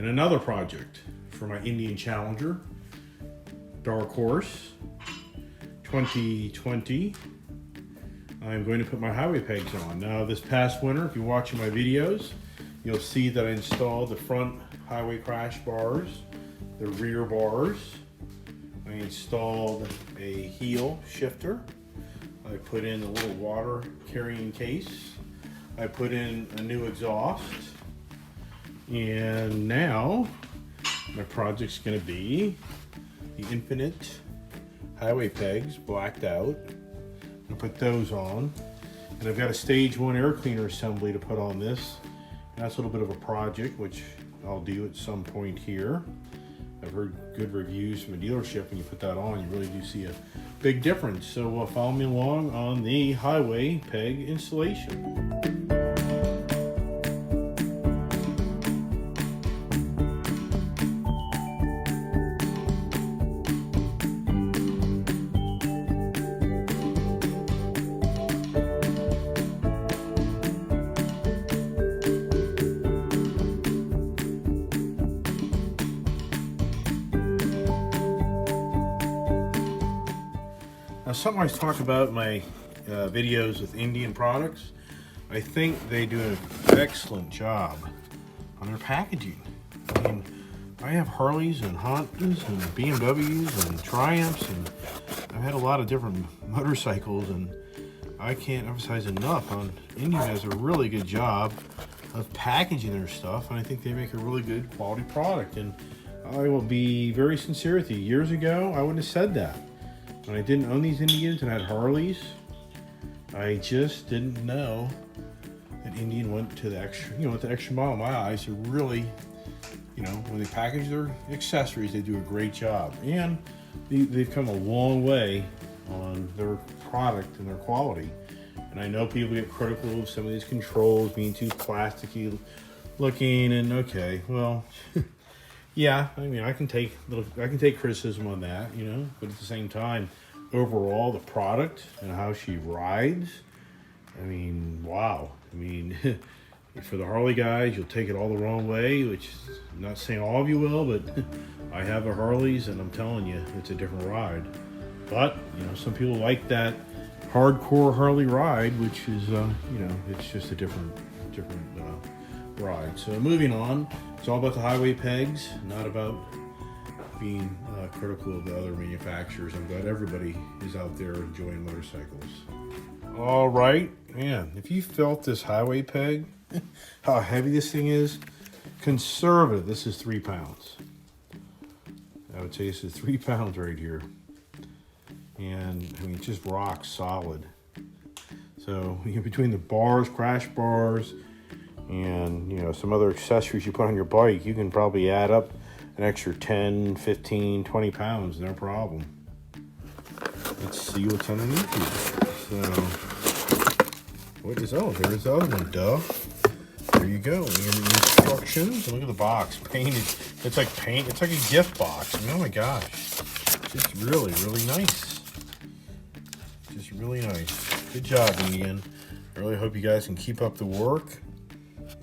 And another project for my Indian Challenger, Dark Horse 2020. I'm going to put my highway pegs on. Now this past winter, if you're watching my videos, you'll see that I installed the front highway crash bars, the rear bars. I installed a heel shifter. I put in a little water carrying case. I put in a new exhaust. And now my project's gonna be the Infinite highway pegs, blacked out. I'm gonna put those on. And I've got a stage 1 air cleaner assembly to put on this. And that's a little bit of a project, which I'll do at some point here. I've heard good reviews from a dealership. When you put that on, you really do see a big difference. So follow me along on the highway peg installation. Now, something I talk about in my videos with Indian products, I think they do an excellent job on their packaging. I mean, I have Harleys and Hondas and BMWs and Triumphs, and I've had a lot of different motorcycles, and I can't emphasize enough on Indian does a really good job of packaging their stuff, and I think they make a really good quality product. And I will be very sincere with you. Years ago, I wouldn't have said that. When I didn't own these Indians and had Harleys, I just didn't know that Indian went to the extra mile in my eyes to really, when they package their accessories, they do a great job. And they've come a long way on their product and their quality. And I know people get critical of some of these controls being too plasticky looking, and okay, well, yeah, I mean, I can take criticism on that, but at the same time, overall, the product and how she rides, I mean, wow. I mean, for the Harley guys, you'll take it all the wrong way, which I'm not saying all of you will, but I have a Harleys, and I'm telling you, it's a different ride. But, some people like that hardcore Harley ride, which is, it's just a different ride. So moving on, it's all about the highway pegs, not about being critical of the other manufacturers. I'm glad everybody is out there enjoying motorcycles. All right, man, if you felt this highway peg, how heavy this thing is, conservative, this is 3 pounds. I would say this is 3 pounds right here. And I mean, it's just rock solid. So between the bars, crash bars, and some other accessories you put on your bike, you can probably add up an extra 10, 15, 20 pounds, no problem. Let's see what's underneath here. So, there's the other one, duh. There you go. We have the instructions. Look at the box, painted. It's like paint. It's like a gift box. I mean, oh my gosh, just really, really nice. Just really nice. Good job, Indian. I really hope you guys can keep up the work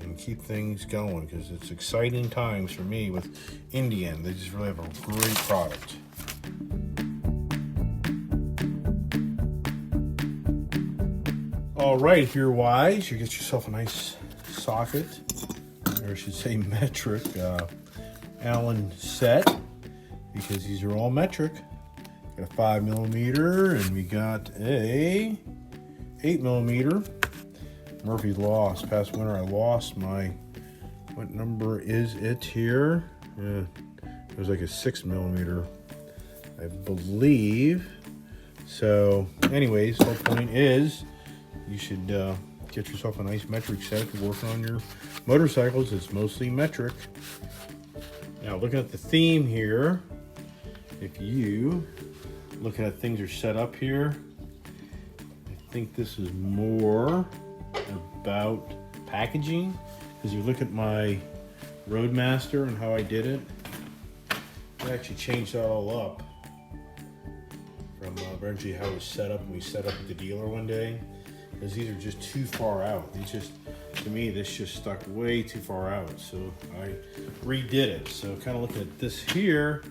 and keep things going, because it's exciting times for me with Indian. They just really have a great product. All right, if you're wise, you get yourself a nice socket, or I should say metric Allen set, because these are all metric. Got a 5mm, and we got a 8mm. Murphy's Law. Past winter I lost my, what number is it here? It was like a 6mm, I believe. So anyways, the whole point is you should get yourself a nice metric set if you're working on your motorcycles. It's mostly metric. Now looking at the theme here, if you looking at things are set up here, I think this is more about packaging, because you look at my Roadmaster and how I did it, I actually changed that all up from eventually how it was set up when we set up at the dealer one day, because these are just too far out. They're to me this just stuck way too far out, so I redid it. So kind of looking at this here,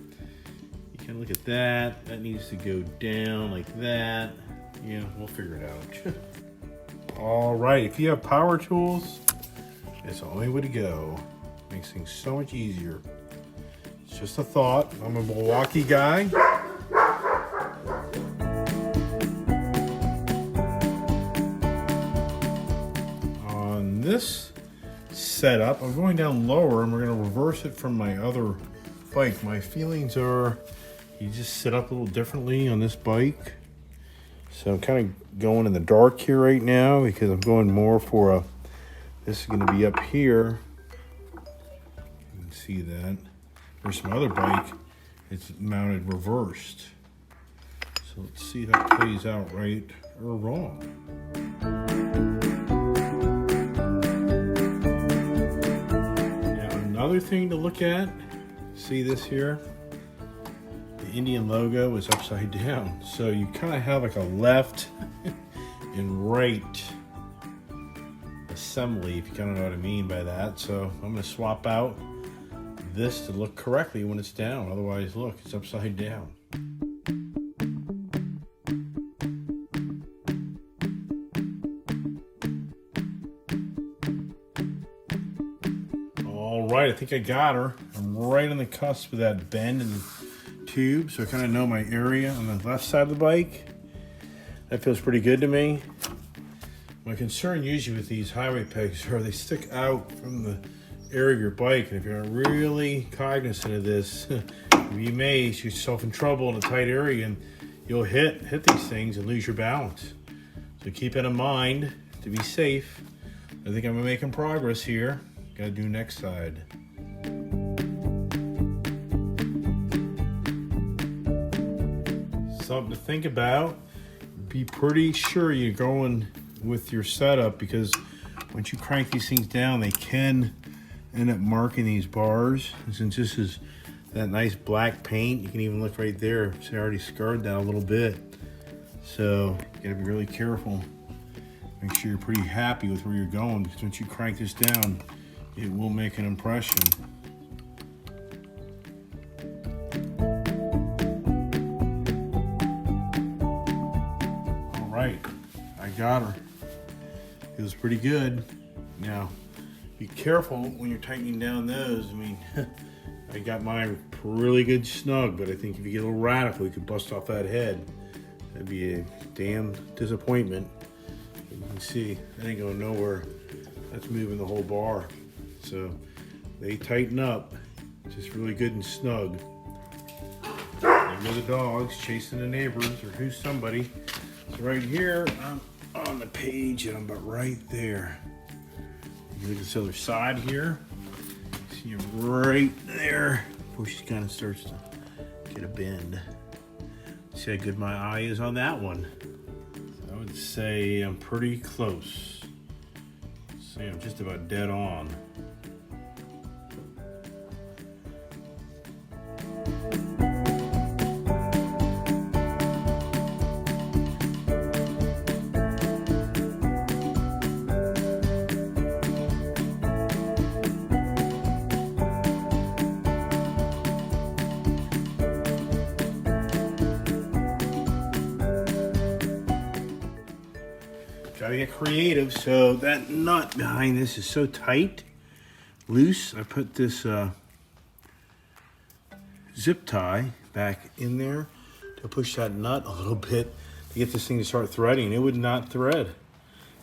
you kind of look at that. That needs to go down like that. Yeah, we'll figure it out. All right, if you have power tools, it's the only way to go. Makes things so much easier. It's just a thought. I'm a Milwaukee guy. On this setup, I'm going down lower and we're going to reverse it from my other bike. My feelings are you just sit up a little differently on this bike. So I'm kind of going in the dark here right now because I'm going more for a, this is going to be up here. You can see that. There's some other bike, it's mounted reversed. So let's see if that plays out right or wrong. Now another thing to look at, see this here? The Indian logo is upside down. So you kind of have like a left and right assembly, if you kind of know what I mean by that. So I'm going to swap out this to look correctly when it's down. Otherwise, look, it's upside down. All right, I think I got her. I'm right on the cusp of that bend in the tube, so I kind of know my area on the left side of the bike. That feels pretty good to me. My concern usually with these highway pegs are they stick out from the area of your bike, and if you're not really cognizant of this, you may shoot yourself in trouble in a tight area and you'll hit these things and lose your balance. So keep that in mind to be safe. I think I'm making progress here. Gotta do next side. Something to think about. Be pretty sure you're going with your setup, because once you crank these things down, they can end up marking these bars. And since this is that nice black paint, you can even look right there. It's already scarred that a little bit. So you gotta be really careful. Make sure you're pretty happy with where you're going, because once you crank this down, it will make an impression. All right, I got her. Feels pretty good. Now, be careful when you're tightening down those. I mean, I got mine really good snug, but I think if you get a little radical, you could bust off that head. That'd be a damn disappointment. You can see, that ain't going nowhere. That's moving the whole bar. So they tighten up, just really good and snug. There go the dogs chasing the neighbors or who's somebody. So right here, I'm on the page and I'm about right there. You look at this other side here. See him right there before she kind of starts to get a bend. See how good my eye is on that one. So I would say I'm pretty close. Say I'm just about dead on. Gotta get creative. So that nut behind this is so tight, loose. I put this zip tie back in there to push that nut a little bit to get this thing to start threading. It would not thread.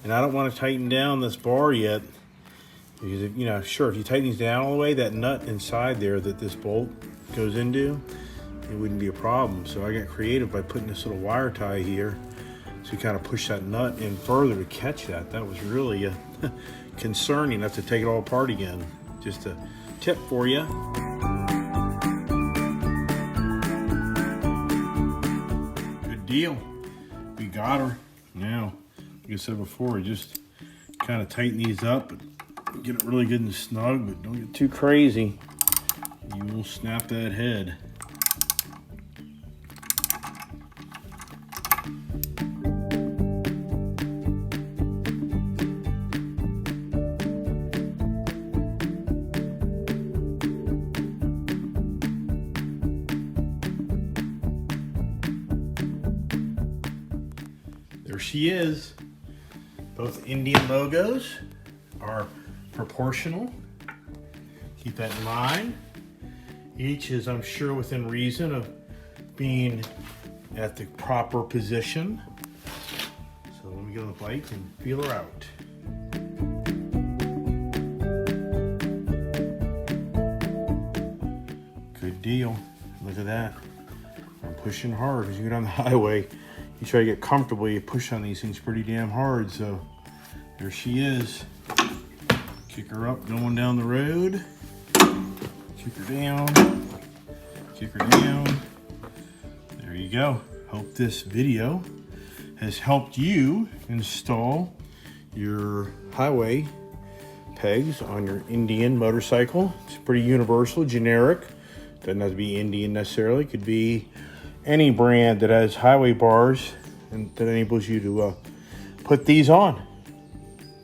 And I don't want to tighten down this bar yet, because if, you know, sure, if you tighten these down all the way, that nut inside there that this bolt goes into, it wouldn't be a problem. So I got creative by putting this little wire tie here. So you kind of push that nut in further to catch that. That was really concerning. I have to take it all apart again. Just a tip for you. Good deal. We got her. Now, like I said before, just kind of tighten these up, but get it really good and snug, but don't get too crazy. You will snap that head. there she is. Both Indian logos are proportional. Keep that in mind. Each is, I'm sure, within reason of being at the proper position. So let me get on the bike and feel her out. Good deal. Look at that. I'm pushing hard. As you get on the highway, you try to get comfortable, you push on these things pretty damn hard. So there she is. Kick her up going down the road. Kick her down. Kick her down. There you go. Hope this video has helped you install your highway pegs on your Indian motorcycle. It's pretty universal, generic. Doesn't have to be Indian necessarily. Could be any brand that has highway bars and that enables you to put these on.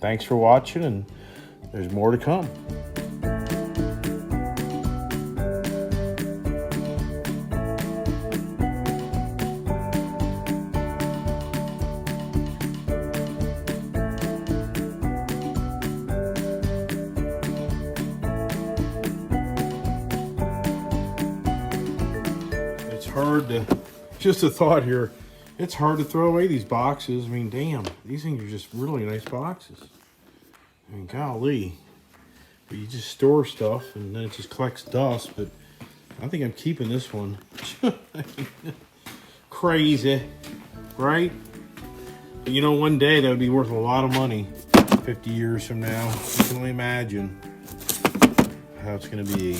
Thanks for watching, and there's more to come. Hard to, just a thought here, it's hard to throw away these boxes. I mean, damn, these things are just really nice boxes. I mean, golly. But you just store stuff and then it just collects dust, but I think I'm keeping this one. Crazy, right? But you know, one day that would be worth a lot of money. 50 years from now, you can only imagine how it's gonna be.